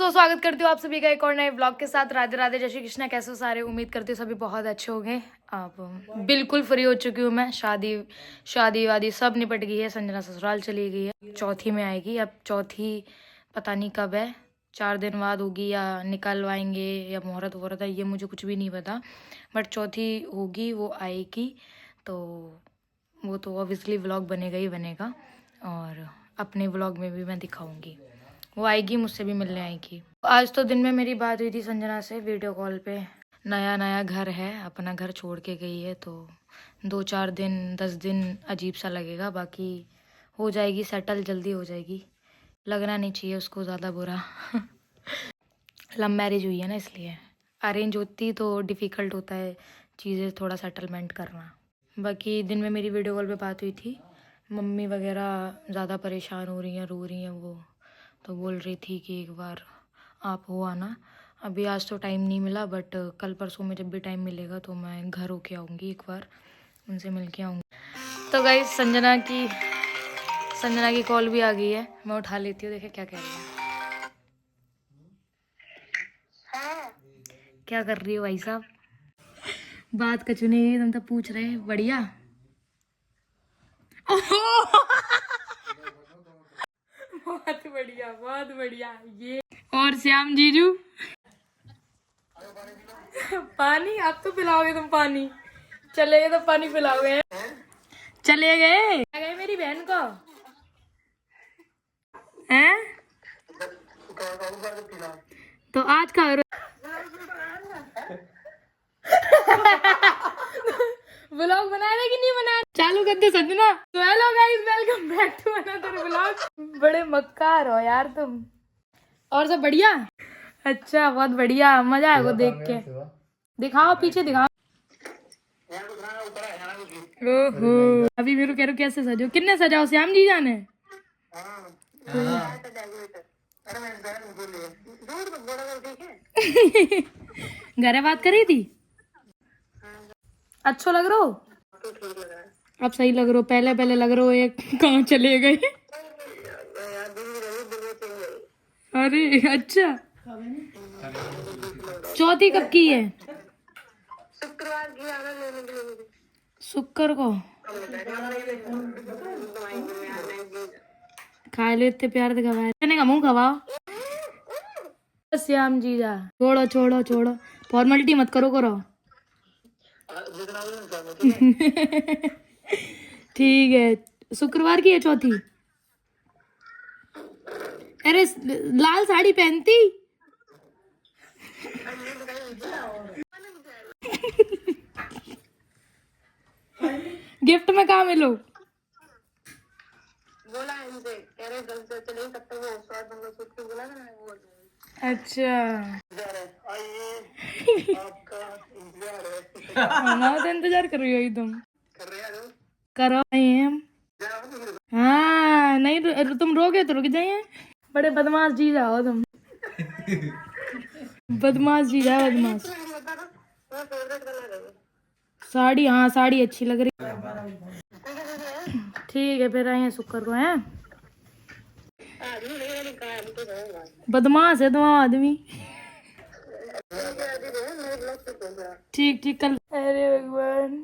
दोस्तों, स्वागत करती हूँ आप सभी का एक और नए ब्लॉग के साथ। राधे राधे, जय श्री कृष्णा। कैसे हो सारे? उम्मीद करती हूँ सभी बहुत अच्छे होंगे। आप बिल्कुल फ्री हो चुकी हूँ मैं। शादी वादी सब निपट गई है। संजना ससुराल चली गई है, चौथी में आएगी। अब चौथी पता नहीं कब है, 4 दिन बाद होगी या निकलवाएंगे या मुहूर्त वहूर्त है, ये मुझे कुछ भी नहीं पता। बट चौथी होगी, वो आएगी तो वो तो ऑब्वियसली व्लॉग बनेगा ही बनेगा, और अपने व्लॉग में भी मैं दिखाऊंगी। वो आएगी, मुझसे भी मिलने आएगी। आज तो दिन में मेरी बात हुई थी संजना से वीडियो कॉल पे। नया नया घर है, अपना घर छोड़ के गई है, तो 2-4 दिन 10 दिन अजीब सा लगेगा, बाकी हो जाएगी सेटल, जल्दी हो जाएगी। लगना नहीं चाहिए उसको ज़्यादा बुरा। लव मैरिज हुई है ना, इसलिए। अरेंज होती तो डिफ़िकल्ट होता है चीज़ें थोड़ा सेटलमेंट करना। बाकी दिन में मेरी वीडियो कॉल पे बात हुई थी। मम्मी वगैरह ज़्यादा परेशान हो रही हैं, रो रही हैं वो, तो बोल रही थी कि एक बार आप हो आना। अभी आज तो टाइम नहीं मिला, बट कल परसों में जब भी टाइम मिलेगा तो मैं घर होके आऊँगी, एक बार उनसे मिल के आऊँगी। तो गाइस, संजना की कॉल भी आ गई है, मैं उठा लेती हूँ। देखे क्या कह रही है। क्या कर रही हो भाई साहब? बात कछु नहीं, तुम तो पूछ रहे हैं। बढ़िया। बहुत बढ़िया, बहुत बढ़िया। ये और श्याम जीजू पानी आप तो पिलाओगे, तुम पानी चले गए तो पानी पिलाओगे। चले गए मेरी बहन को हैं, तो आज का व्लॉग बनाया कि नहीं बनाया? चालू कर दे संजना। तो hello guys, welcome back to another vlog. बड़े मक्कार हो यार तुम। और सब बढ़िया? अच्छा, बहुत बढ़िया, मजा आएगा देख के। दिखाओ, पीछे दिखाओ। ओहो, अभी मेरे कह रहे कैसे सजो? किन्ने सजाओ? श्याम जी जाने। घरे बात करी थी। अच्छो लग रहा हो? अब सही लग रहा हो। पहले पहले लग रहा हो एक कहाँ चले गए। अरे अच्छा, चौथी कब की है? शुक्रवार की। शुक्र को खा लेते, प्यार से खवाए। कहने का मुंह खवाओ। श्याम जी जा, छोड़ो छोड़ो छोड़ो, फॉर्मेलिटी मत करो करो। ठीक है, शुक्रवार की है चौथी। अरे लाल साड़ी पहनती। गिफ्ट में कहाँ मिलो? बोला इनसे, कह रहे जल्द से चले तब तक वो स्वाद मंगलसूत्र की बोला ना वो। अच्छा, हमारा तो इंतजार कर रही हो तुम। करो नहीं हम। हाँ नहीं, तुम रोगे तो रुक जाइए। बड़े बदमाश जी जाओ तुम। बदमाश जी जाओ, बदमाश। साड़ी, हाँ साड़ी अच्छी लग रही। ठीक है, फिर आए शुक्र को हैं। बदमाश है तुम्हारा आदमी। ठीक ठीक, कल। अरे भगवान।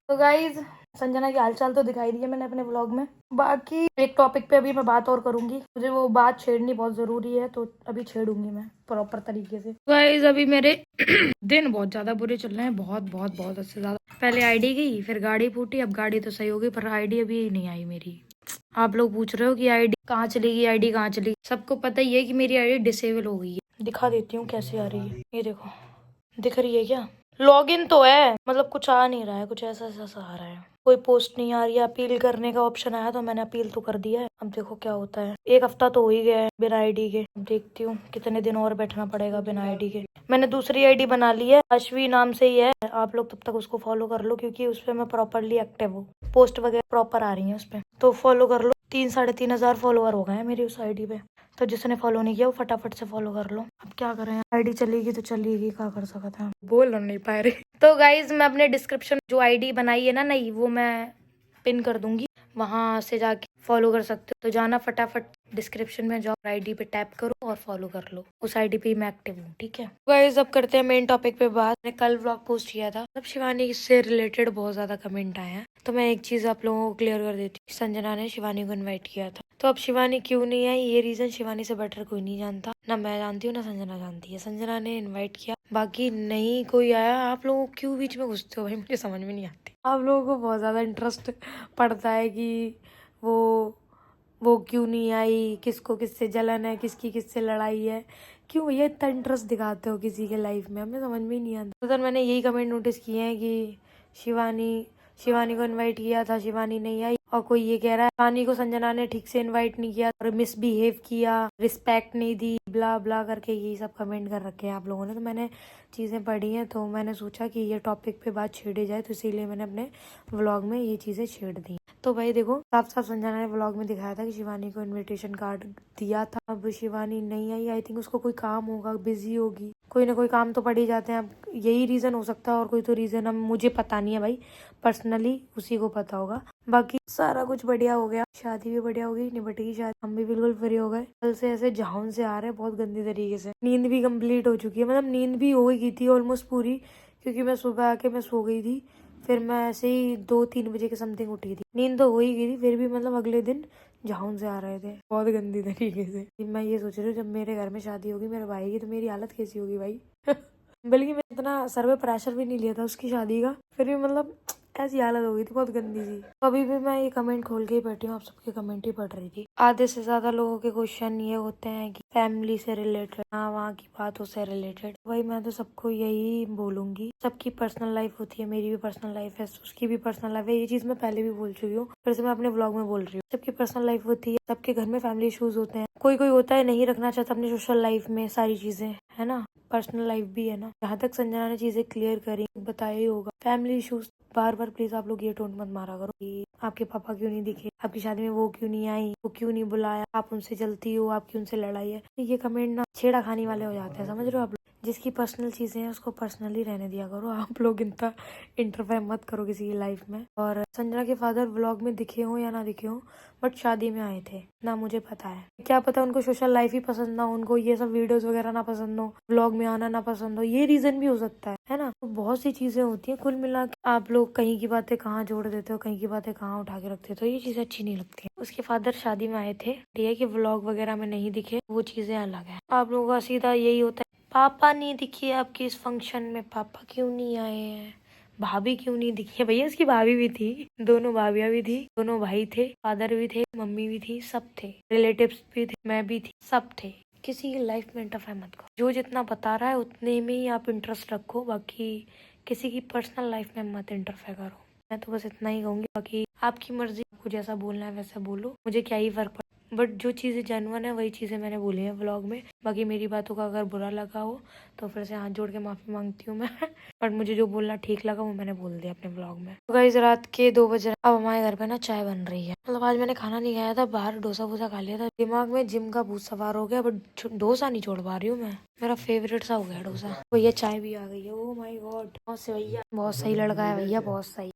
तो गाइज, संजना की हालचाल तो दिखाई दी है मैंने अपने व्लॉग में। बाकी एक टॉपिक पे अभी मैं बात और करूंगी, मुझे वो बात छेड़नी बहुत जरूरी है, तो अभी छेड़ूंगी मैं प्रॉपर तरीके से। गाइज, अभी मेरे दिन बहुत ज्यादा बुरे चल रहे हैं, बहुत बहुत बहुत अच्छे ज्यादा। पहले आईडी गई, फिर गाड़ी फूटी। अब गाड़ी तो सही हो गई, पर आईडी अभी नहीं आई मेरी। आप लोग पूछ रहे हो कि आईडी कहाँ चलेगी, आईडी कहाँ चली। सबको पता ही है कि मेरी आईडी डिसेबल हो गई है। दिखा देती हूँ कैसे आ रही है, ये देखो। दिख रही है क्या? लॉगिन तो है, मतलब कुछ आ नहीं रहा है, कुछ ऐसा ऐसा आ रहा है। कोई पोस्ट नहीं आ रही है। अपील करने का ऑप्शन आया तो मैंने अपील तो कर दिया है। अब देखो क्या होता है। एक हफ्ता तो हो ही गया है बिना आईडी के। अब देखती हूँ कितने दिन और बैठना पड़ेगा बिना आईडी के। मैंने दूसरी आईडी बना ली है, अश्वी नाम से ही है। आप लोग तब तक उसको फॉलो कर लो, क्योंकि उस पर मैं प्रॉपरली एक्टिव हूँ। पोस्ट वगैरह प्रॉपर आ रही है उस पर, तो फॉलो कर लो। 3-3.5 फॉलोअर हो गए हैं मेरी उस आईडी पे, तो जिसने फॉलो नहीं किया वो फटाफट से फॉलो कर लो। अब क्या करें, आईडी चलेगी तो चलेगी, क्या कर सकते हैं, बोल नहीं पा रहे। तो गाइज, मैं अपने डिस्क्रिप्शन जो आईडी बनाई है ना नई, वो मैं पिन कर दूंगी। वहाँ से जाके फॉलो कर सकते हो। तो जाना फटाफट, डिस्क्रिप्शन में जाओ, आईडी पे टैप करो और फॉलो कर लो। उस आईडी पे मैं एक्टिव हूँ, ठीक है गाइस। अब करते हैं मेन टॉपिक पे बात। मैंने कल व्लॉग पोस्ट किया था, तब शिवानी से रिलेटेड बहुत ज्यादा कमेंट आए हैं, तो मैं एक चीज आप लोगों को क्लियर कर देती हूँ। संजना ने शिवानी को इन्वाइट किया था, तो अब शिवानी क्यों नहीं आई, ये रीजन शिवानी से बेटर कोई नहीं जानता, ना मैं जानती हूँ ना संजना जानती है। संजना ने इन्वाइट किया, बाकी नहीं कोई आया। आप लोग क्यों बीच में घुसते हो भाई, मुझे समझ में नहीं आती। आप लोगों को बहुत ज्यादा इंटरेस्ट पड़ता है कि वो क्यों नहीं आई, किसको किससे जलन है, किसकी किससे लड़ाई है, क्यों भैया इतना इंटरेस्ट दिखाते हो किसी के लाइफ में, हमें समझ में ही नहीं आता। तो मैंने यही कमेंट नोटिस किए हैं कि शिवानी को इनवाइट किया था, शिवानी नहीं आई, और कोई ये कह रहा है शिवानी को संजना ने ठीक से इनवाइट नहीं किया और मिसबिहेव किया, रिस्पेक्ट नहीं दी, ब्ला ब्ला करके यही सब कमेंट कर रखे हैं आप लोगों ने। तो मैंने चीजें पढ़ी हैं, तो मैंने सोचा कि ये टॉपिक पे बात छेड़ी जाए, तो इसीलिए मैंने अपने व्लॉग में ये चीजें छेड़ दी। तो भाई देखो, साफ साफ संजना ने व्लॉग में दिखाया था कि शिवानी को इनविटेशन कार्ड दिया था, अब शिवानी नहीं आई। आई थिंक उसको कोई काम होगा, बिजी होगी, कोई ना कोई काम तो पड़ ही जाते हैं। अब यही रीजन हो सकता है, और कोई तो रीजन अब मुझे पता नहीं है भाई, पर्सनली उसी को पता होगा। बाकी सारा कुछ बढ़िया हो गया, शादी भी बढ़िया हो गई, निपट गई शादी, हम भी बिल्कुल फ्री हो गए। कल से ऐसे झाउन से आ रहे हैं बहुत गंदी तरीके से। नींद भी कंप्लीट हो चुकी है, मतलब नींद भी हो गई थी ऑलमोस्ट पूरी, क्योंकि मैं सुबह आके मैं सो गई थी, फिर मैं ऐसे ही 2-3 बजे के समथिंग उठी थी। नींद तो हो ही गई थी, फिर भी मतलब अगले दिन झाउन से आ रहे थे बहुत गंदी तरीके से। मैं ये सोच रही हूँ, जब मेरे घर में शादी होगी मेरे भाई की, तो मेरी हालत कैसी होगी भाई। बल्कि मैं इतना सर पे प्रेशर भी नहीं लिया था उसकी शादी का, फिर भी मतलब ऐसी हालत हो गई थी बहुत गंदी सी। अभी भी मैं ये कमेंट खोल के ही बैठी हूँ, आप सबके कमेंट ही पढ़ रही थी। आधे से ज्यादा लोगों के क्वेश्चन ये होते हैं कि फैमिली से रिलेटेड, हाँ वहाँ की बातों से रिलेटेड। भाई मैं तो सबको यही बोलूंगी, सबकी पर्सनल लाइफ होती है, मेरी भी पर्सनल लाइफ है, उसकी भी पर्सनल लाइफ है। ये चीज मैं पहले भी बोल चुकी हूँ, फिर से मैं अपने ब्लॉग में बोल रही हूँ। सबकी पर्सनल लाइफ होती है, सबके घर में फैमिली इशूज होते हैं, कोई कोई होता है नहीं रखना चाहता अपनी सोशल लाइफ में सारी चीजें, है ना, पर्सनल लाइफ भी है ना। जहाँ तक संजना ने चीजें क्लियर करी, बताया ही होगा। Family issues bar bar please आप लोग ये टोन मत मारा करो कि आपके पापा क्यों नहीं दिखे, आपकी शादी में वो क्यों नहीं आई, वो क्यों नहीं बुलाया, आप उनसे जलती हो, आपकी उनसे लड़ाई है। ये कमेंट ना छेड़ा खाने वाले हो जाते हैं, समझ रहे हो आप लोग। जिसकी पर्सनल चीजें हैं उसको पर्सनली रहने दिया करो, आप लोग इतना इंटरफेयर मत करो किसी की लाइफ में। और संजना के फादर व्लॉग में दिखे हो या ना दिखे हो, बट शादी में आए थे ना, मुझे पता है। क्या पता उनको सोशल लाइफ ही पसंद ना हो, उनको ये सब वीडियोस वगैरह ना पसंद हो, व्लॉग में आना ना पसंद हो, ये रीजन भी हो सकता है ना। तो बहुत सी चीजें होती हैं, कुल मिला के आप लोग कहीं की बातें कहाँ जोड़ देते हो, कहीं की बातें कहाँ उठा के रखते हो, तो ये चीजें अच्छी नहीं लगती है। उसके फादर शादी में आए थे, ठीक है, कि व्लॉग वगैरह में नहीं दिखे, वो चीजें अलग है। आप लोगों का सीधा यही होता है, पापा नहीं दिखे आपके इस फंक्शन में, पापा क्यों नहीं आए हैं, भाभी क्यों नहीं दिखी है। भैया इसकी भाभी भी थी, दोनों भाभियां भी थी, दोनों भाई थे, फादर भी थे, मम्मी भी थी, सब थे, रिलेटिव्स भी थे, मैं भी थी, सब थे। किसी की लाइफ में इंटरफेयर मत करो, जो जितना बता रहा है उतने में ही आप इंटरेस्ट रखो, बाकी किसी की पर्सनल लाइफ में मत इंटरफेयर करो। मैं तो बस इतना ही कहूंगी, बाकी आपकी मर्जी, आपको जैसा बोलना है वैसा बोलो, मुझे क्या ही फर्क पड़ता। बट जो चीजें जेन्युइन है वही चीजें मैंने बोली है व्लॉग में। बाकी मेरी बातों का अगर बुरा लगा हो तो फिर से हाथ जोड़ के माफी मांगती हूँ मैं। बट मुझे जो बोलना ठीक लगा वो मैंने बोल दिया अपने व्लॉग में। तो गाइस रात के 2 बज रहे, अब हमारे घर पे ना चाय बन रही है। मतलब आज मैंने खाना नहीं खाया था, बाहर डोसा वोसा खा लिया था, दिमाग में जिम का भूत सवार हो गया, बट डोसा नहीं छोड़ पा रही हूँ मैं, मेरा फेवरेट सा हो गया डोसा। भैया चाय भी आ गई है, ओह माय गॉड, बहुत से भैया, बहुत सही लड़का है भैया, बहुत सही।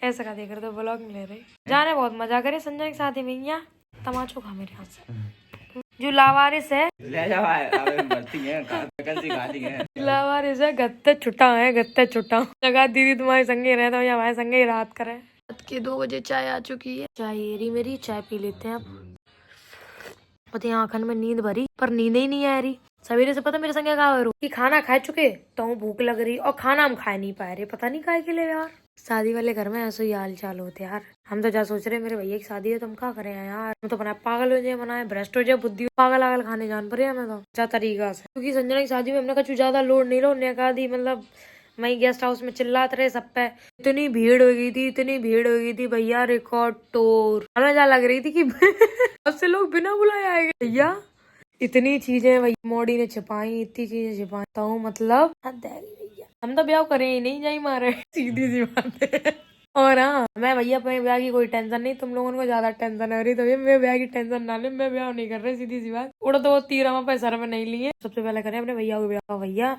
ऐसा का देख रहे थे व्लॉग में ले रहे, जाने बहुत मजा करे संजय के साथ ही भैया, तमाचो खा मेरे हाथ से। जो लावारिस है, ले जा भाई, अबे मरती है, कल सिखा दी है, लावारिस है, गत्ते छुटा है, गत्ते छुटा लगा। दीदी तुम्हारे संगे रहे तो या हमारे संगे ही रात करे। रात के 2 बजे चाय आ चुकी है, चाय एरी मेरी, चाय पी लेते हैं अब। पता है आंखन में नींद भरी पर नींद ही नहीं आ रही। सवेरे से पता मेरे संगे कहा हो कि खाना खा चुके तो भूख लग रही, और खाना हम खा नहीं पा रहे, पता नहीं काहे के लिए यार। शादी वाले घर में ऐसे ही हाल चाल होते यार। हम तो जा सोच रहे मेरे भैया की शादी है तो हम क्या करें यार, हम तो बना पागल हो जाए, बनाए भ्रष्ट हो जाए, बुद्धि पागल आगल खाने जान पड़े हमें तो जा तरीका से। क्योंकि संजना की शादी में हमने कहा ज्यादा लोड नहीं लो, ने कहा दी मतलब वही गेस्ट हाउस में चिल्लाते रहे सब पे, इतनी भीड़ हो गई थी, इतनी भीड़ हो गई थी भैया, रिकॉर्ड तोड़। हमें जा लग रही थी कि अब से लोग बिना बुलाए आएंगे भैया। इतनी चीजें भैया मोडी ने छिपाई, इतनी चीजें छिपाई, तो मतलब भैया हम तो ब्याह करे ही नहीं, जाई मारे, सीधी सी बात है। और हाँ, मैं भैया अपने ब्याह की कोई टेंशन नहीं, तुम लोगों को ज्यादा टेंशन हो रही, तो मैं ब्याह की टेंशन ना ले, मैं ब्याह नहीं कर रही, सीधी सी बात। उड़ा तो वो तीर हम अपने सर में नहीं लिए, सबसे पहले करें अपने भैया को ब्याह। भैया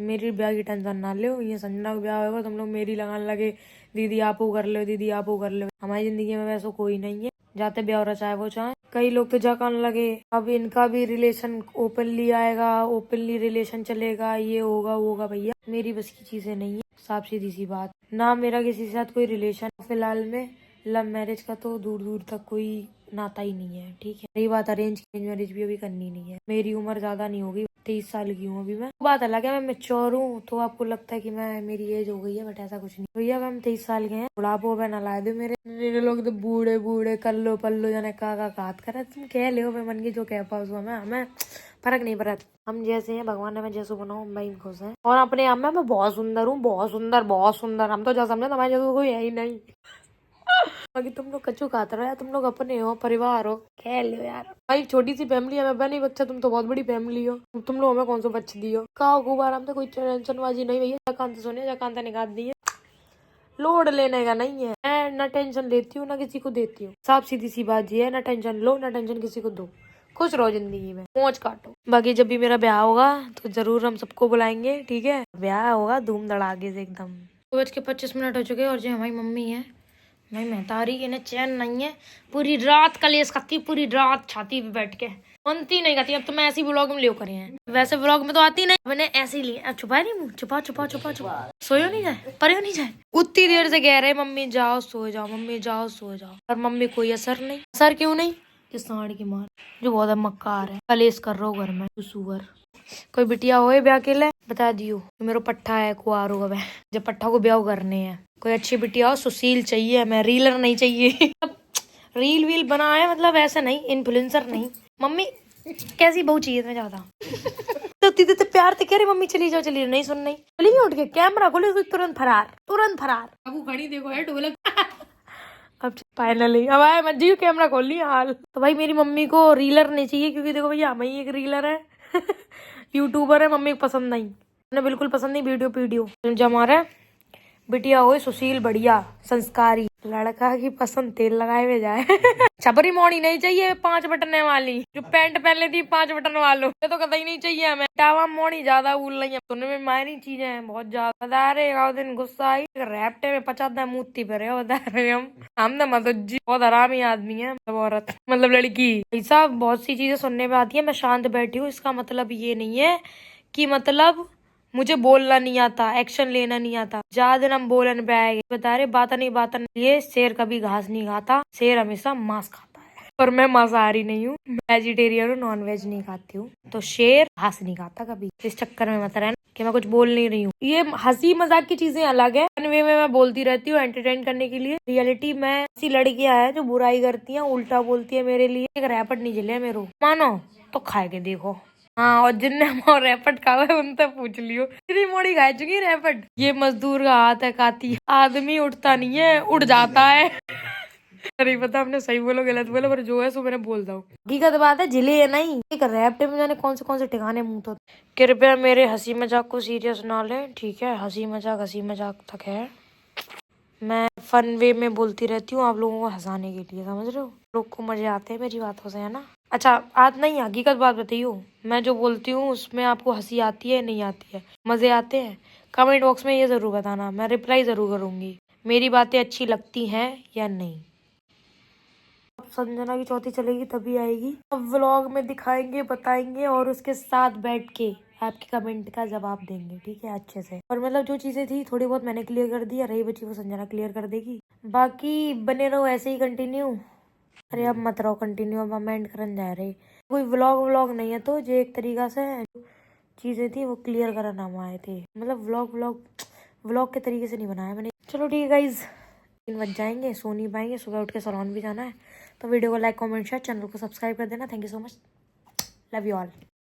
मेरी ब्याह की टेंशन ना लो, ये संजना का ब्याह होगा तुम लोग मेरी लगाने लगे दीदी आप वो कर लो, दीदी आप वो कर लो। हमारी जिंदगी में वैसा कोई नहीं है, जाते ब्याह हो रहा चाहे वो चाहे। कई लोग तो जाकान लगे अब इनका भी रिलेशन ओपनली आएगा, ओपनली रिलेशन चलेगा, ये होगा वो होगा। भैया मेरी बस की चीजें नहीं है, साफ सीधी सी बात। ना मेरा किसी के साथ कोई रिलेशन फिलहाल में, लव मैरिज का तो दूर दूर तक कोई नाता ही नहीं है, ठीक है। रही बात अरेंज मैरिज भी अभी करनी नहीं है, मेरी उम्र ज्यादा नहीं होगी, 23 साल की हूँ अभी मैं। बात अलग है मैं मैच्योर हूँ, तो आपको लगता है कि मैं मेरी एज हो गई है, बट ऐसा कुछ नहीं भैया। हम 23 साल के हैं, बुढ़ापो पे ना लाए दो मेरे लोग तो बूढ़े बूढ़े कल्लो पल्लो जाने का काट कर तुम कह ले मैं मन की जो कह पाऊँ हमें फर्क नहीं पड़ता। हम जैसे हैं भगवान ने हमें जैसे बनाओ मैं खुश है, और अपने आप में मैं बहुत सुंदर हूँ, बहुत सुंदर बहुत सुंदर। हम तो जैसा समझे तुम्हारे जैसा कोई है ही नहीं। बाकी तुम लोग कच्चू खाते रहो यार, तुम लोग अपने हो, परिवार हो, खेल लो यार। भाई छोटी सी फैमिली है, मैं नहीं बच्चा, तुम तो बहुत बड़ी फैमिली हो। तुम लोग हमें कौन सा बच्चे दियो काओ खूब आराम से, कोई टेंशन बाजी नहीं भैया। जकांत सोने जकांत निकाल दी है, लोड लेने का नहीं है। मैं ना टेंशन लेती हूँ ना किसी को देती हूँ, साफ सीधी सी बात ये है, ना टेंशन लो ना टेंशन किसी को दो, खुश रहो जिंदगी में, मौज काटो। बाकी जब भी मेरा ब्याह होगा तो जरूर हम सबको बुलाएंगे, ठीक है। ब्याह होगा धूम धड़ाके से एकदम। 2:25 हो चुके और जो हमारी मम्मी है मैं महतारी इन्हें चैन नहीं है, पूरी रात कलेश खाती, पूरी रात छाती पे बैठ के मनती नहीं खाती। अब तो मैं ऐसी व्लॉग में लियो करे हैं, वैसे व्लॉग में तो आती नहीं, मैंने ऐसे ही ली। अब छुपा नहीं मुँह, छुपा छुपा छुपा छुपा, सोयो नहीं जाए परे नहीं जाए। उतनी देर से कह रहे मम्मी जाओ सो जाओ, मम्मी जाओ सो जाओ, पर मम्मी कोई असर नहीं। असर क्यों नहीं, कि साड़ की मार जो बहुत मक्कार है, कलेश कर रहा हूँ घर में सुअर। कोई बिटिया होए ब्याह के लिए बता दियो, मेरा पट्टा है कुआर होगा वह, जब पट्टा को ब्याह करने हैं। कोई अच्छी बिटिया हो, सुशील चाहिए, मैं रीलर नहीं चाहिए। रील वील बनाए मतलब ऐसा नहीं, इन्फ्लुएंसर नहीं। मम्मी कैसी बहू चाहिए तुम्हें ज्यादा? तो दीदी तो प्यार से कह रही मम्मी चली जाओ, चली नहीं सुन नहीं बोली, उठ के कैमरा खोले तुरंत फरार, तुरंत फरार। अब खड़ी देखो है ढोलक। अब फाइनली अब आए मत जी, कैमरा खोल लिया हाल। तो भाई मेरी मम्मी को रीलर नहीं चाहिए, क्योंकि देखो भैया हम ही एक रीलर है। यूट्यूबर है, मम्मी को पसंद नहीं, उन्हें बिल्कुल पसंद नहीं वीडियो। जो हमारा बिटिया हो सुशील बढ़िया संस्कारी लड़का की पसंद तेल लगाए हुए जाए। छपरी मोड़ी नहीं चाहिए 5 बटने वाली, जो पैंट पहन लेती 5 बटन वालों, ये तो कतई नहीं चाहिए हमें। टावा मोड़ी ज्यादा उल रही है, सुनने में मायनी चीजें हैं बहुत ज्यादा। बता रहे दिन गुस्सा आई रैप्टे में 50 मूर्ति पर है, बता रहे हम ना मतलब जी बहुत हरामी आदमी है, औरत मतलब लड़की। ऐसा बहुत सी चीजें सुनने में आती है। मैं शांत बैठी हूँ, इसका मतलब ये नहीं है कि मतलब मुझे बोलना नहीं आता, एक्शन लेना नहीं आता। ज्यादा दिन हम बोलन पे आए बता रहे बात नहीं। ये शेर कभी घास नहीं खाता, शेर हमेशा मांस खाता है। पर मैं मांसाहारी नहीं हूँ, वेजिटेरियन हूँ, नॉन वेज नहीं खाती हूँ, तो शेर घास नहीं खाता कभी। इस चक्कर में मत रहना कि मैं कुछ बोल नहीं रही हूँ। ये हंसी मजाक की चीजें अलग है, वे में मैं बोलती रहती हूँ एंटरटेन करने के लिए। रियलिटी में ऐसी लड़कियां हैं जो बुराई करती हैं, उल्टा बोलती है मेरे लिए। एक रैपट नहीं झेले मेरे मानो तो खाए के देखो। हाँ, और जिनने रैपट खावा है उनसे पूछ लियो, इतनी मोड़ी खा चुकी रैपट। ये मजदूर का हाथ है काती, आदमी उठता नहीं है उड़ जाता है। नहीं पता हमने सही बोलो गलत बोलो, पर जो है सो मैंने बोल दो। हकीकत बात है, जिले है नहीं। एक रैपटे में जाने कौन से ठिकाने मुंह तो। कृपया मेरे हंसी मजाक को सीरियस ना ले, ठीक है। हंसी मजाक तक है, मैं फन वे में बोलती रहती हूँ आप लोगों को हंसाने के लिए, समझ रहे हो। लोग को मजे आते हैं मेरी बातों से, है ना। अच्छा आज नहीं, हकीकत बात बताइयो, मैं जो बोलती हूँ उसमें आपको हंसी आती है नहीं आती है, मजे आते हैं? कमेंट बॉक्स में ये जरूर बताना, मैं रिप्लाई जरूर करूंगी। मेरी बातें अच्छी लगती हैं या नहीं। अब संजना की चौथी चलेगी तभी आएगी, अब व्लॉग में दिखाएंगे बताएंगे, और उसके साथ बैठ के आपके कमेंट का जवाब देंगे, ठीक है, अच्छे से। और मतलब जो चीजें थी थोड़ी बहुत मैंने क्लियर कर दी, रही बची वो संजना क्लियर कर देगी। बाकी बने रहो ऐसे ही कंटिन्यू। अरे अब मत रहो कंटिन्यू, अब हम एंड करने जा रहे। कोई व्लॉग नहीं है, तो जो एक तरीका से चीजें थी वो क्लियर करना हम आए थे, मतलब व्लॉग के तरीके से नहीं बनाया मैंने। चलो ठीक है गाइज, 3 बज जाएंगे, सो नहीं पाएंगे, सुबह उठ के सैलून भी जाना है। तो वीडियो को लाइक कमेंट शेयर, चैनल को सब्सक्राइब कर देना। Thank you so much, love you all.